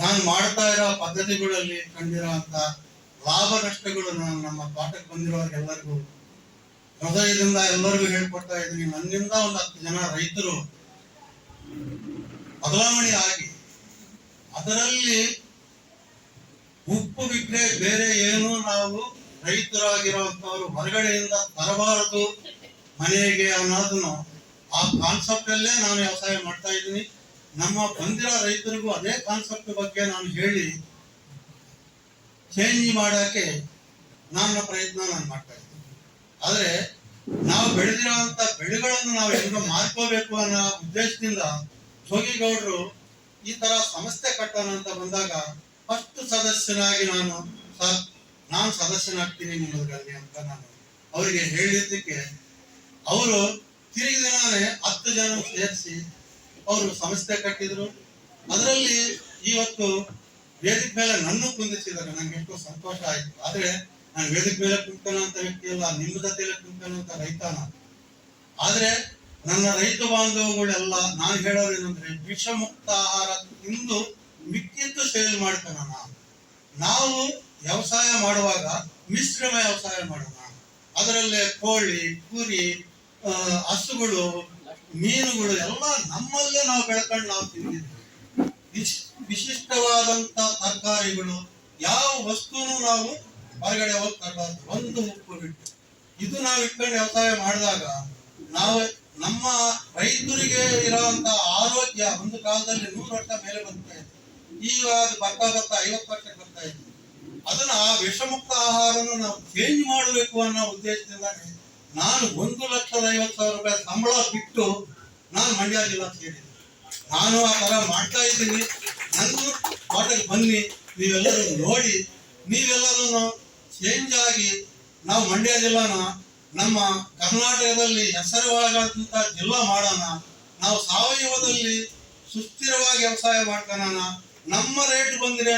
ನಾನು ಮಾಡ್ತಾ ಇರೋ ಪದ್ಧತಿಗಳಲ್ಲಿ ಕಂಡಿರುವಂತ ಲಾಭ ನಷ್ಟಗಳು ನಮ್ಮ ತೋಟಕ್ಕೆ ಬಂದಿರೋರಿಗೆಲ್ಲರಿಗೂ ಹೃದಯದಿಂದ ಎಲ್ಲರಿಗೂ ಹೇಳ್ಕೊಡ್ತಾ ಇದ್ದೀನಿ. ನನ್ನಿಂದ ಒಂದು 10 ಜನ ರೈತರು ಬದಲಾವಣೆ ಆಗಿ ಅದರಲ್ಲಿ ಉಪ್ಪು ಬಿಟ್ಟರೆ ಬೇರೆ ಏನು ನಾವು ರೈತರಾಗಿರುವಂತವ್ರು ಹೊರಗಡೆಯಿಂದ ತರಬಾರದು ಮನೆಗೆ ಅನ್ನೋದನ್ನು ಆ ಕಾನ್ಸೆಪ್ಟ್ ಅಲ್ಲೇ ನಾನು ವ್ಯವಸಾಯ ಮಾಡ್ತಾ ಇದ್ದೀನಿ. ನಮ್ಮ ಬಂದಿರೋ ರೈತರಿಗೂ ಅದೇ ಕಾನ್ಸೆಪ್ಟ್ ಬಗ್ಗೆ ನಾನು ಹೇಳಿ ಚೇಂಜ್ ಮಾಡಕ್ಕೆ ನನ್ನ ಪ್ರಯತ್ನ ನಾನು ಮಾಡ್ತಾ ಇದ್ದೀನಿ. ಆದ್ರೆ ನಾವು ಬೆಳೆದಿರುವಂತ ಬೆಳೆಗಳನ್ನು ನಾವು ಹೆಂಗ ಮಾರ್ಕೋಬೇಕು ಅನ್ನೋ ಉದ್ದೇಶದಿಂದ ಜೋಗಿಗೌಡರು ಈ ತರ ಸಂಸ್ಥೆ ಕಟ್ಟೋಣ ಅಂತ ಬಂದಾಗ ಫಸ್ಟ್ ಸದಸ್ಯನಾಗಿ ನಾನು ಸದಸ್ಯನಾಗ್ತೀನಿ ನಿಮ್ಮದ್ರಲ್ಲಿ ಅಂತ ನಾನು ಅವರಿಗೆ ಹೇಳಿದ್ದಕ್ಕೆ ಅವರು ತಿರುಗಿ ದಿನಾನೇ 10 ಜನ ಸೇರಿಸಿ ಅವರು ಸಂಸ್ಥೆ ಕಟ್ಟಿದ್ರು. ಅದರಲ್ಲಿ ಇವತ್ತು ವೇದಿಕೆ ಮೇಲೆ ನನ್ನ ಕುಂದಿಸಿದ್ದಾರೆ. ನಂಗೆ ಎಷ್ಟು ಸಂತೋಷ ಆಯ್ತು. ಆದ್ರೆ ನಾನು ವೇದಿಕೆ ಮೇಲೆ ಕುಂತ್ಕೊಳ್ಳೋಂತ ವ್ಯಕ್ತಿ ಅಲ್ಲ, ನಿಮ್ಮ ಜೊತೆಲೆ ಕುಂತ್ಕೊಳ್ಳೋಂತ ರೈತನ. ಆದ್ರೆ ನನ್ನ ರೈತ ಬಾಂಧವಗಳೆಲ್ಲ ನಾನು ಹೇಳೋರು ಏನಂದ್ರೆ ವಿಷಮುಕ್ತ ಆಹಾರ ತಿಂದು ಮಿಕ್ಕಿದ್ದು ಸೇಲ್ ಮಾಡ್ಕೊಳ್ಳೋಣ. ನಾವು ವ್ಯವಸಾಯ ಮಾಡುವಾಗ ಮಿಶ್ರಮ ವ್ಯವಸಾಯ ಮಾಡೋಣ. ಅದರಲ್ಲೇ ಕೋಳಿ, ಕುರಿ, ಹಸುಗಳು, ಮೀನುಗಳು ಎಲ್ಲ ನಮ್ಮಲ್ಲೇ ನಾವು ಬೆಳ್ಕೊಂಡು ನಾವು ತಿಂದಿದ್ವಿ. ವಿಶಿಷ್ಟವಾದಂತ ತರಕಾರಿಗಳು ಯಾವ ವಸ್ತುನು ನಾವು ಹೊರಗಡೆ ಹೋಗಿ ತರಬಾರ್ದು, ಒಂದು ಉಪ್ಪು ಬಿಟ್ಟು. ಇದು ನಾವು ಇಟ್ಕೊಂಡು ವ್ಯವಸಾಯ ಮಾಡಿದಾಗ ನಾವು ನಮ್ಮ ರೈತರಿಗೆ ಇರುವಂತ ಆರೋಗ್ಯ ಒಂದು ಕಾಲದಲ್ಲಿ 100 ವರ್ಷ ಮೇಲೆ ಬರ್ತಾ ಇತ್ತು. ಈಗ ಅದು ಬರ್ತಾ 50 ವರ್ಷಕ್ಕೆ ಬರ್ತಾ ಇತ್ತು. ಅದನ್ನ ಆ ವಿಷಮುಕ್ತ ಆಹಾರನ ನಾವು ಚೇಂಜ್ ಮಾಡಬೇಕು ಅನ್ನೋ ಉದ್ದೇಶದಿಂದ ನಾನು 1,50,000 ರೂಪಾಯಿ ಸಂಬಳ ಬಿಟ್ಟು ನಾನು ಮಂಡ್ಯ ಜಿಲ್ಲಾ ಸೇರಿದ್ದೆ. ನಾನು ಆ ತರ ಮಾಡ್ತಾ ಇದ್ದೀನಿ. ನನ್ನ ತೋಟಕ್ಕೆ ಬನ್ನಿ, ನೀವೆಲ್ಲರೂ ನೋಡಿ, ನೀವೆಲ್ಲರೂ ಚೇಂಜ್ ಆಗಿ ನಾವು ಮಂಡ್ಯ ಜಿಲ್ಲಾನ ನಮ್ಮ ಕರ್ನಾಟಕದಲ್ಲಿ ಹೆಸರುವಾದಂತ ಜಿಲ್ಲಾ ಮಾಡೋಣ. ನಾವು ಸಾವಯವದಲ್ಲಿ ಸುಸ್ಥಿರವಾಗಿ ವ್ಯವಸಾಯ ಮಾಡ್ಕೊಳ್ಳೋಣ. ನಮ್ಮ ರೇಟ್ ಬಂದ್ರೆ